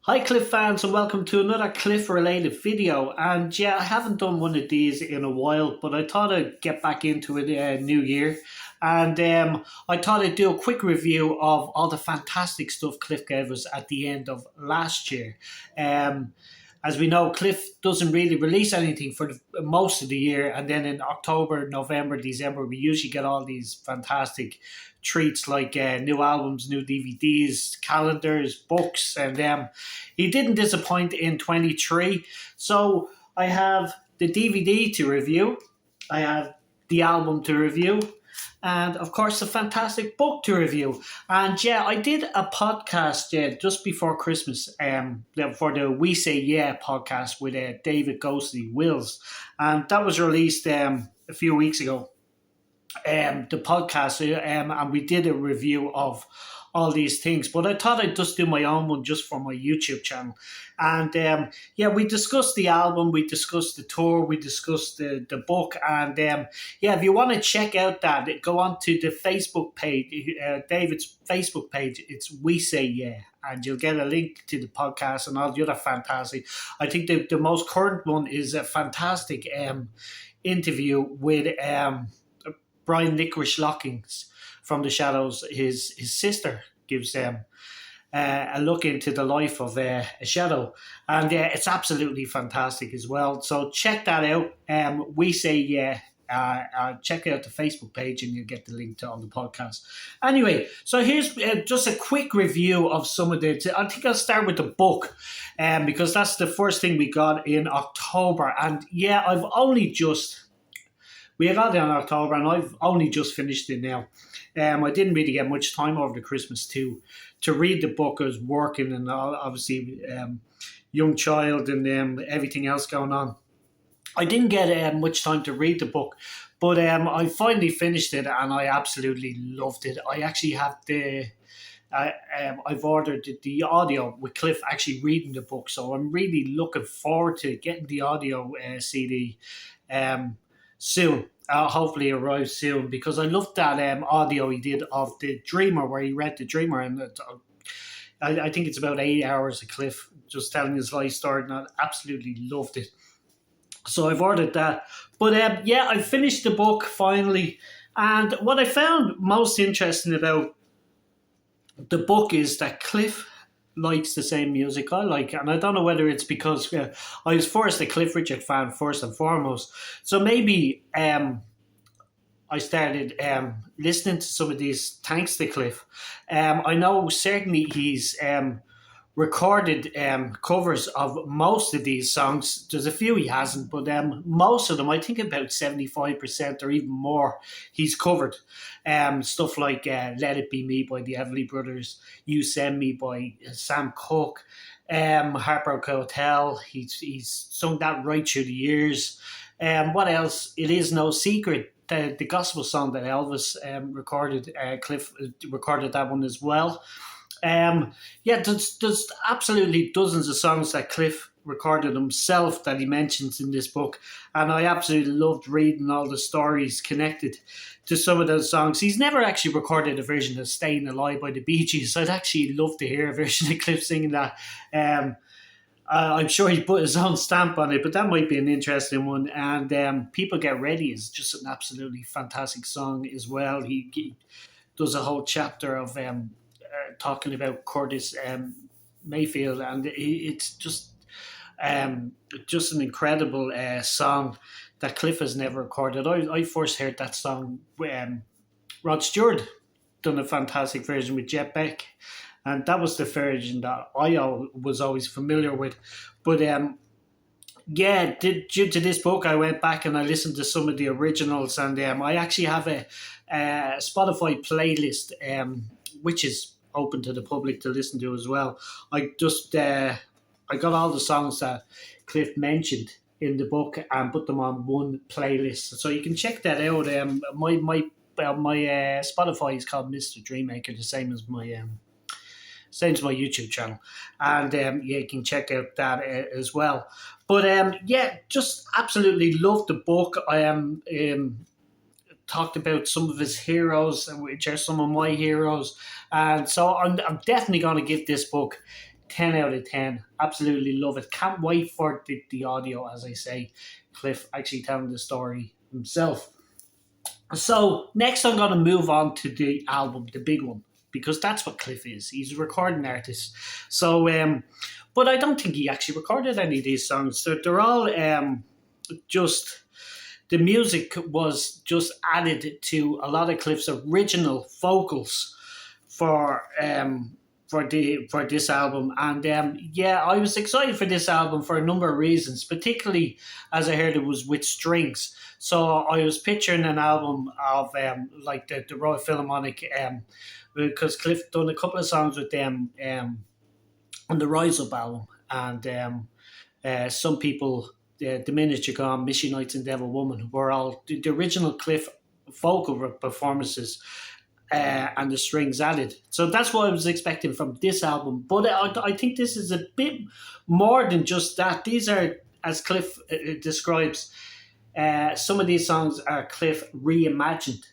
Hi Cliff fans and welcome to another Cliff related video. And yeah, I haven't done one of these in a while, but I thought I'd get back into it new year. And I thought I'd do a quick review of all the fantastic stuff Cliff gave us at the end of last year. Um, as we know, Cliff doesn't really release anything for most of the year, and then in October, November, December, we usually get all these fantastic treats like new albums, new DVDs, calendars, books, and he didn't disappoint in 23. So I have the DVD to review, I have the album to review, and of course, a fantastic book to review. And yeah, I did a podcast just before Christmas for the We Say Yeah podcast with David Ghostly Wills, and that was released a few weeks ago. The podcast, and we did a review of all these things. But I thought I'd just do my own one just for my YouTube channel. And yeah, we discussed the album, we discussed the tour, we discussed the book. And yeah, if you want to check out that, go on to the Facebook page, David's Facebook page. It's We Say Yeah. And you'll get a link to the podcast and all the other fantastic. I think the most current one is a fantastic interview with Brian Licorice Lockings from The Shadows. His sister gives them a look into the life of a Shadow, and it's absolutely fantastic as well. So check that out. We Say Yeah. Check out the Facebook page and you'll get the link to all the podcasts. Anyway, so here's just a quick review of some of the. I think I'll start with the book, because that's the first thing we got in October. And yeah, we got it in October, and I've only just finished it now. I didn't really get much time over the Christmas to read the book. I was working and obviously young child and everything else going on. I didn't get much time to read the book, but I finally finished it and I absolutely loved it. I actually have I've ordered the audio with Cliff actually reading the book, so I'm really looking forward to getting the audio CD soon. Hopefully arrive soon, because I loved that audio he did of the Dreamer, where he read the Dreamer, and I think it's about 8 hours of Cliff just telling his life story, and I absolutely loved it. So I've ordered that. But yeah, I finished the book finally. And what I found most interesting about the book is that Cliff likes the same music I like. And I don't know whether it's because I was first a Cliff Richard fan, first and foremost. So maybe I started listening to some of these thanks to Cliff. I know certainly he's recorded covers of most of these songs. There's a few he hasn't, but most of them, I think about 75% or even more, he's covered. Stuff like Let It Be Me by the Everly Brothers, You Send Me by Sam Cooke, Heartbreak Hotel, he's sung that right through the years. What else? It Is No Secret, the gospel song that Elvis recorded. Cliff recorded that one as well. Yeah, there's absolutely dozens of songs that Cliff recorded himself that he mentions in this book, and I absolutely loved reading all the stories connected to some of those songs. He's never actually recorded a version of "Staying Alive" by the Bee Gees. I'd actually love to hear a version of Cliff singing that. I'm sure he put his own stamp on it, but that might be an interesting one. And People Get Ready is just an absolutely fantastic song as well. He does a whole chapter of talking about Curtis Mayfield, and it's just an incredible song that Cliff has never recorded. I first heard that song when Rod Stewart done a fantastic version with Jet Beck, and that was the version that I was always familiar with. But yeah, due to this book, I went back and I listened to some of the originals, and I actually have a Spotify playlist, which is open to the public to listen to as well. I just I got all the songs that Cliff mentioned in the book and put them on one playlist, so you can check that out. My Spotify is called Mr. Dreammaker, the same as my YouTube channel, and yeah, you can check out that as well. But yeah, just absolutely love the book. I am talked about some of his heroes, which are some of my heroes. And so I'm definitely going to give this book 10 out of 10. Absolutely love it. Can't wait for the audio, as I say. Cliff actually telling the story himself. So next I'm going to move on to the album, the big one, because that's what Cliff is. He's a recording artist. So, but I don't think he actually recorded any of these songs. They're all just, the music was just added to a lot of Cliff's original vocals for this album. And yeah, I was excited for this album for a number of reasons, particularly as I heard it was with strings. So I was picturing an album of like the Royal Philharmonic, because Cliff done a couple of songs with them on the Rise Up album, and some people, the Minute You Gone, Miss You Nights and Devil Woman, were all the original Cliff vocal performances. And the strings added. So that's what I was expecting from this album. But I think this is a bit more than just that. These are, as Cliff describes, some of these songs are Cliff reimagined.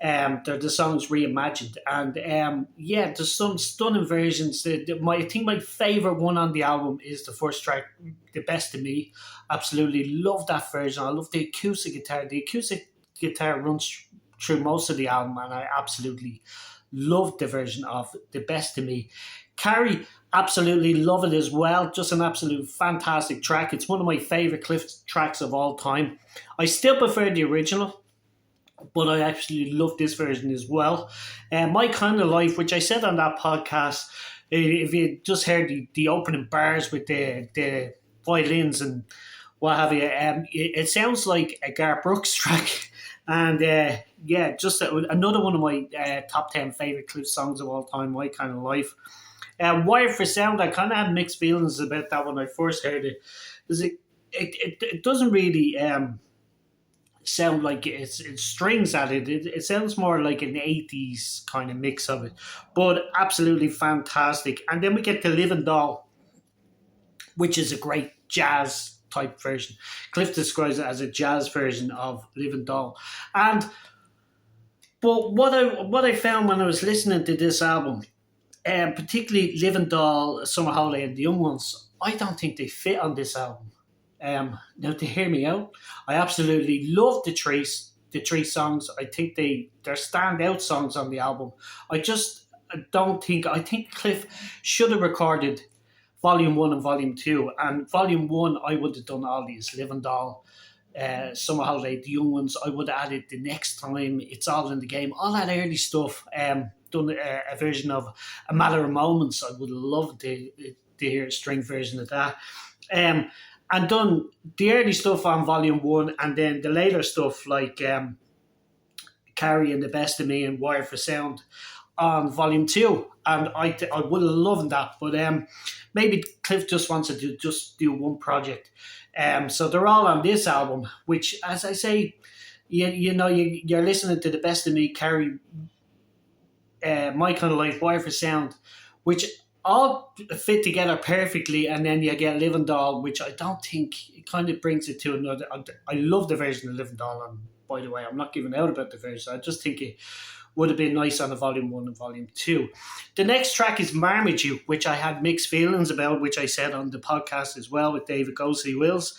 They're the songs reimagined. And yeah, there's some stunning versions. I think my favourite one on the album is the first track, The Best of Me. Absolutely love that version. I love the acoustic guitar. The acoustic guitar runs through most of the album, and I absolutely loved the version of The Best of Me. Carrie, absolutely love it as well. Just an absolute fantastic track. It's one of my favourite Cliff tracks of all time. I still prefer the original, but I actually love this version as well. My Kind of Life, which I said on that podcast, if you just heard the opening bars with the violins and what have you, it sounds like a Garth Brooks track. And yeah, just another one of my top 10 favourite Cliff songs of all time, My Kind of Life. Wired for Sound, I kind of had mixed feelings about that when I first heard it. Because it doesn't really sound like it's strings added. It sounds more like an 80s kind of mix of it. But absolutely fantastic. And then we get to Living Doll, which is a great jazz type version. Cliff describes it as a jazz version of Living Doll. But what I found when I was listening to this album, particularly Living Doll, Summer Holiday and The Young Ones, I don't think they fit on this album. Now, to hear me out, I absolutely love the three songs. I think they're standout songs on the album. I think Cliff should have recorded Volume 1 and Volume 2. And Volume 1, I would have done all these. Living Doll, Summer Holiday, The Young Ones, I would have added The Next Time, It's All in the Game, all that early stuff. Done a version of A Matter of Moments. I would have loved to hear a string version of that. And done the early stuff on Volume 1, and then the later stuff like Carrie and The Best of Me and Wired for Sound on Volume 2. And I would have loved that, but maybe Cliff just wants to do one project. So they're all on this album, which, as I say, you're listening to The Best of Me, Carrie, My Kind of Life, Wire for Sound, which all fit together perfectly, and then you get Living Doll, which I don't think, it kind of brings it to another. I love the version of Living Doll, and by the way, I'm not giving out about the version. I just think it would have been nice on a Volume 1 and Volume 2. The next track is Marmaduke, which I had mixed feelings about, which I said on the podcast as well with David Ghostly Wills.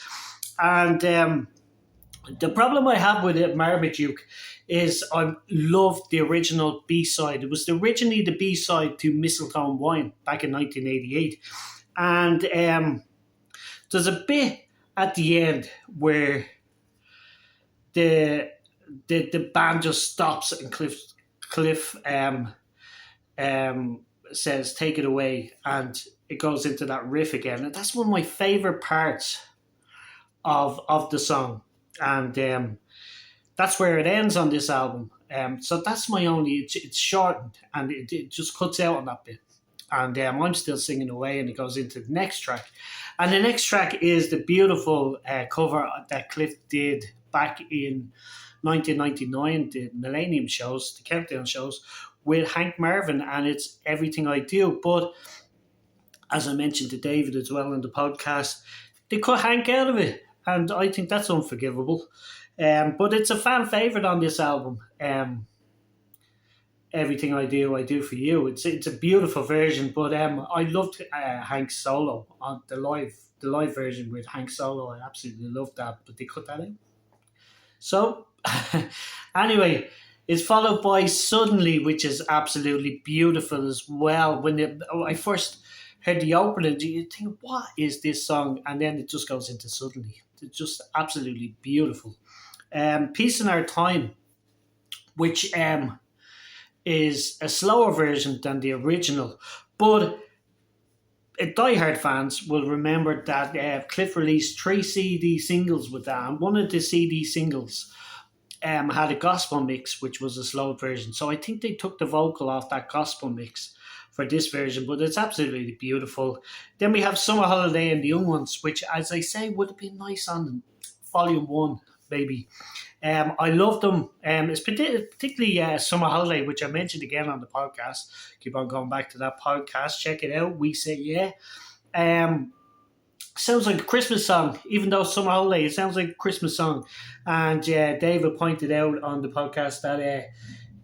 And the problem I have with it, Marmaduke, is I love the original B-side. It was originally the B-side to Mistletoe and Wine back in 1988. And there's a bit at the end where the band just stops and Cliff says, "Take it away," and it goes into that riff again. And that's one of my favourite parts of the song. And that's where it ends on this album. So that's my only, it's shortened and it just cuts out on that bit. And I'm still singing away, and it goes into the next track. And the next track is the beautiful cover that Cliff did back in 1999, the Millennium shows, the Countdown shows, with Hank Marvin, and it's Everything I Do. But as I mentioned to David as well in the podcast, they cut Hank out of it, and I think that's unforgivable. But it's a fan favourite on this album. Everything I do for you. It's a beautiful version, but I loved Hank's solo on the live version with Hank Solo. I absolutely loved that, but they cut that out. So anyway, it's followed by Suddenly, which is absolutely beautiful as well. I first heard the opening, do you think, what is this song? And then it just goes into Suddenly. It's just absolutely beautiful. Peace in Our Time, which is a slower version than the original. But diehard fans will remember that Cliff released 3 CD singles with that, and one of the CD singles had a gospel mix, which was a slow version. So I think they took the vocal off that gospel mix for this version, but it's absolutely beautiful. Then we have Summer Holiday and the Young Ones, which, as I say, would have been nice on Volume 1, maybe. I love them. It's particularly Summer Holiday, which I mentioned again on the podcast. Keep on going back to that podcast. Check it out. We Say Yeah. Sounds like a Christmas song, even though Summer Holiday, it sounds like a Christmas song. And David pointed out on the podcast that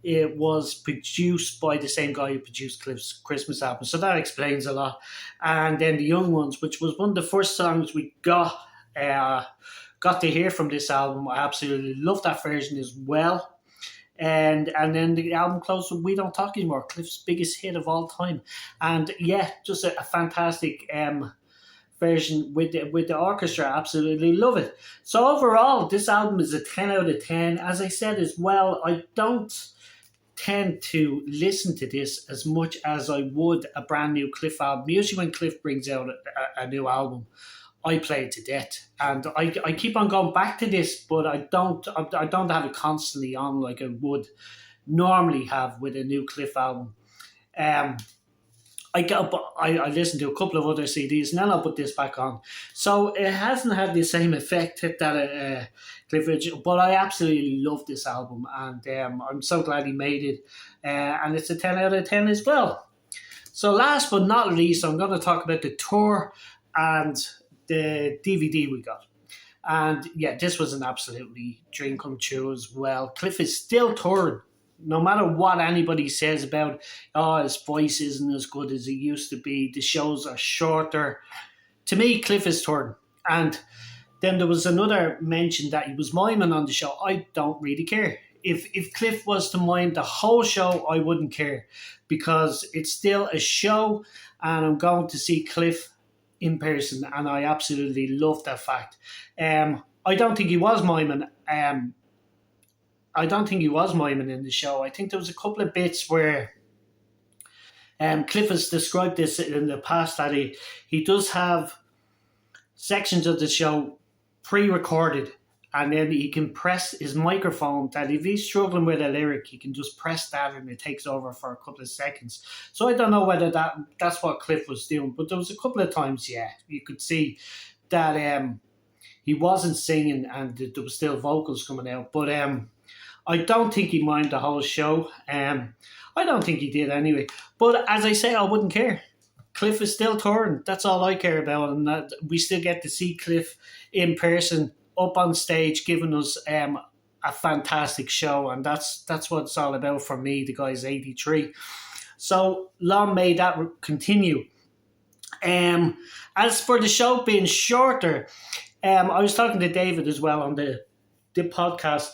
it was produced by the same guy who produced Cliff's Christmas album. So that explains a lot. And then The Young Ones, which was one of the first songs we got to hear from this album. I absolutely love that version as well. And then the album closed with We Don't Talk Anymore, Cliff's biggest hit of all time. And yeah, just a fantastic version with the orchestra. Absolutely love it. So overall, this album is a 10 out of 10. As I said as well, I don't tend to listen to this as much as I would a brand new Cliff album. Usually when Cliff brings out a new album, I play it to death, and I keep on going back to this, but I don't have it constantly on like I would normally have with a new Cliff album. I listened to a couple of other CDs, and then I'll put this back on. So it hasn't had the same effect that Cliff Richard, but I absolutely love this album, and I'm so glad he made it. And it's a 10 out of 10 as well. So last but not least, I'm going to talk about the tour and the DVD we got. And yeah, this was an absolutely dream come true as well. Cliff is still touring. No matter what anybody says about, his voice isn't as good as it used to be, the shows are shorter. To me, Cliff is touring. And then there was another mention that he was miming on the show. I don't really care. If Cliff was to mime the whole show, I wouldn't care, because it's still a show, and I'm going to see Cliff in person, and I absolutely love that fact. I don't think he was miming. I don't think he was miming in the show. I think there was a couple of bits where Cliff has described this in the past, that he does have sections of the show pre-recorded, and then he can press his microphone, that if he's struggling with a lyric, he can just press that and it takes over for a couple of seconds. So I don't know whether that's what Cliff was doing, but there was a couple of times, yeah, you could see that he wasn't singing and there was still vocals coming out. But I don't think he minded the whole show. I don't think he did anyway. But as I say, I wouldn't care. Cliff is still touring. That's all I care about. And that we still get to see Cliff in person, up on stage, giving us a fantastic show. And that's what it's all about for me. The guy's 83. So long may that continue. As for the show being shorter, I was talking to David as well on the podcast,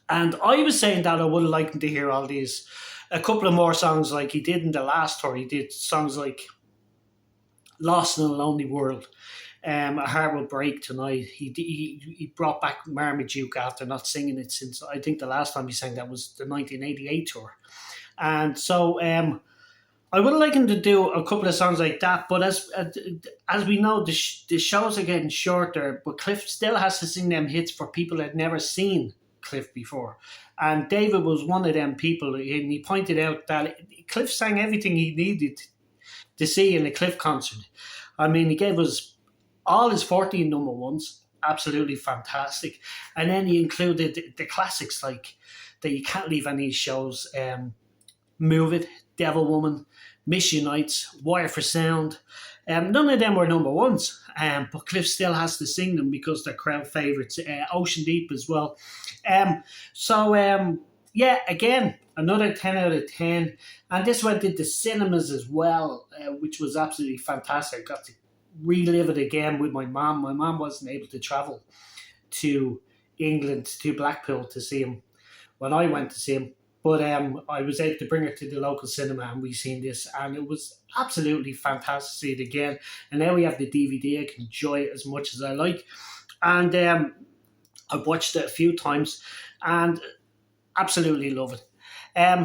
and I was saying that I would have liked to hear all these, a couple of more songs like he did in the last tour. He did songs like Lost in a Lonely World, A Heart Will Break Tonight. He brought back Marmaduke after not singing it since, I think the last time he sang that was the 1988 tour. And so I would like him to do a couple of songs like that, but as we know, the shows are getting shorter, but Cliff still has to sing them hits for people that had never seen Cliff before. And David was one of them people, and he pointed out that Cliff sang everything he needed to see in a Cliff concert. I mean, he gave us all his 14 number ones, absolutely fantastic. And then he included the classics like that you can't leave any shows, Move It, Devil Woman, Miss You Nights, Wire for Sound. None of them were number ones, but Cliff still has to sing them because they're crowd favourites. Ocean Deep as well. Yeah, again, another 10 out of 10. And this went into cinemas as well, which was absolutely fantastic. Got to relive it again with my mom. My mom wasn't able to travel to England, to Blackpool to see him when I went to see him. But I was able to bring her to the local cinema and we seen this, and it was absolutely fantastic to see it again. And now we have the DVD. I can enjoy it as much as I like. And I've watched it a few times and absolutely love it.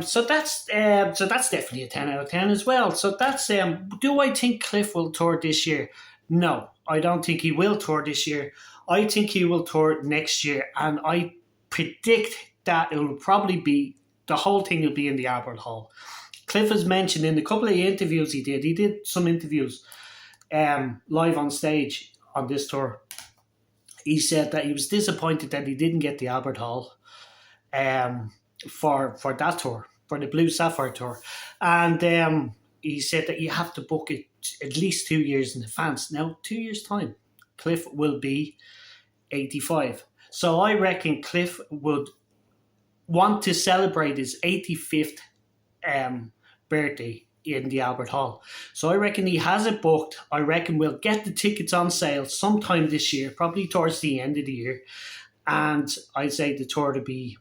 So that's definitely a 10 out of 10 as well. So that's do I think Cliff will tour this year? No, I don't think he will tour this year. I think he will tour next year, and I predict that it will probably be, the whole thing will be in the Albert Hall. Cliff has mentioned in a couple of interviews he did some interviews live on stage on this tour. He said that he was disappointed that he didn't get the Albert Hall for that tour, for the Blue Sapphire tour. And he said that you have to book it at least 2 years in advance. Now, 2 years' time, Cliff will be 85. So I reckon Cliff would want to celebrate his 85th birthday in the Albert Hall. So I reckon he has it booked. I reckon we'll get the tickets on sale sometime this year, probably towards the end of the year. And I'd say the tour to be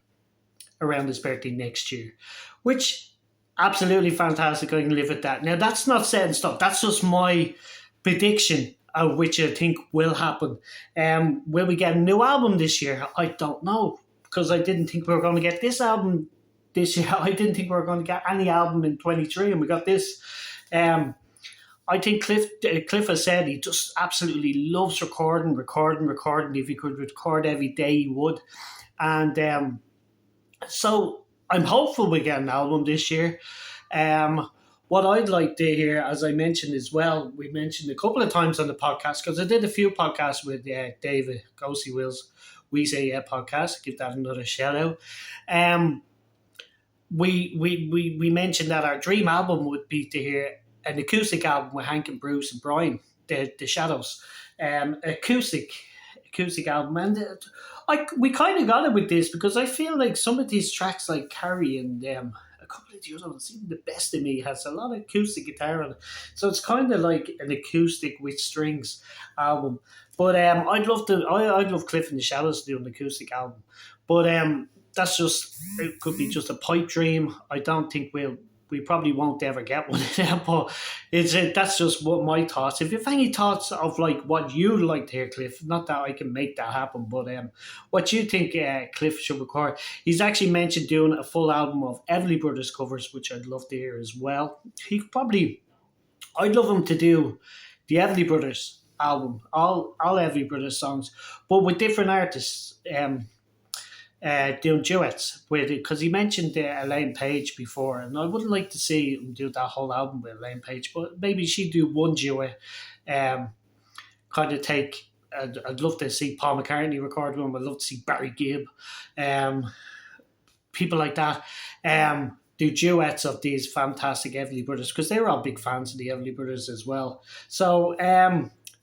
around his birthday next year, which absolutely fantastic. I can live with that. Now, that's not set in stone. That's just my prediction, which I think will happen. Will we get a new album this year? I don't know, because I didn't think we were going to get this album this year. I didn't think we were going to get any album in 23, and we got this. I think Cliff has said he just absolutely loves recording. If he could record every day, he would. And so I'm hopeful we get an album this year. What I'd like to hear, as I mentioned as well, we mentioned a couple of times on the podcast, because I did a few podcasts with David Ghosty Wills, We Say Yeah podcast, give that another shout out. We mentioned that our dream album would be to hear an acoustic album with Hank and Bruce and Brian, the Shadows, acoustic album. And we kind of got it with this, because I feel like some of these tracks, like Carrie and a couple of the other ones, even The Best of Me, has a lot of acoustic guitar on it. So it's kind of like an acoustic with strings album. But I'd love Cliff and the Shadows to do an acoustic album. But that's just, it could be just a pipe dream. I don't think we probably won't ever get one of them, but that's just what my thoughts. If you have any thoughts of like what you'd like to hear Cliff, not that I can make that happen, but what you think Cliff should record. He's actually mentioned doing a full album of Everly Brothers covers, which I'd love to hear as well. I'd love him to do the Everly Brothers album, all Everly Brothers songs, but with different artists. Doing duets with it, because he mentioned Elaine Page before, and I would like to see him do that whole album with Elaine Page, but maybe she'd do one duet. Kind of take. I'd love to see Paul McCartney record one. I'd love to see Barry Gibb, people like that. Do duets of these fantastic Everly Brothers, because they were all big fans of the Everly Brothers as well. So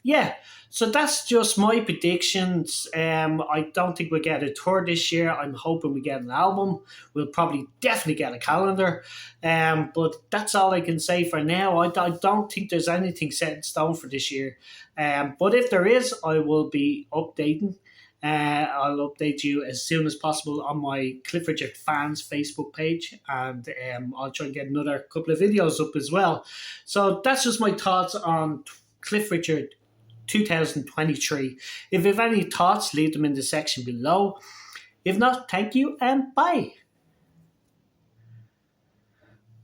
yeah, so that's just my predictions. I don't think we'll get a tour this year. I'm hoping we get an album. We'll probably definitely get a calendar. But that's all I can say for now. I don't think there's anything set in stone for this year. But if there is, I will be updating. I'll update you as soon as possible on my Cliff Richard fans Facebook page, and I'll try and get another couple of videos up as well. So that's just my thoughts on Cliff Richard 2023. If you have any thoughts, leave them in the section below. If not, thank you and bye.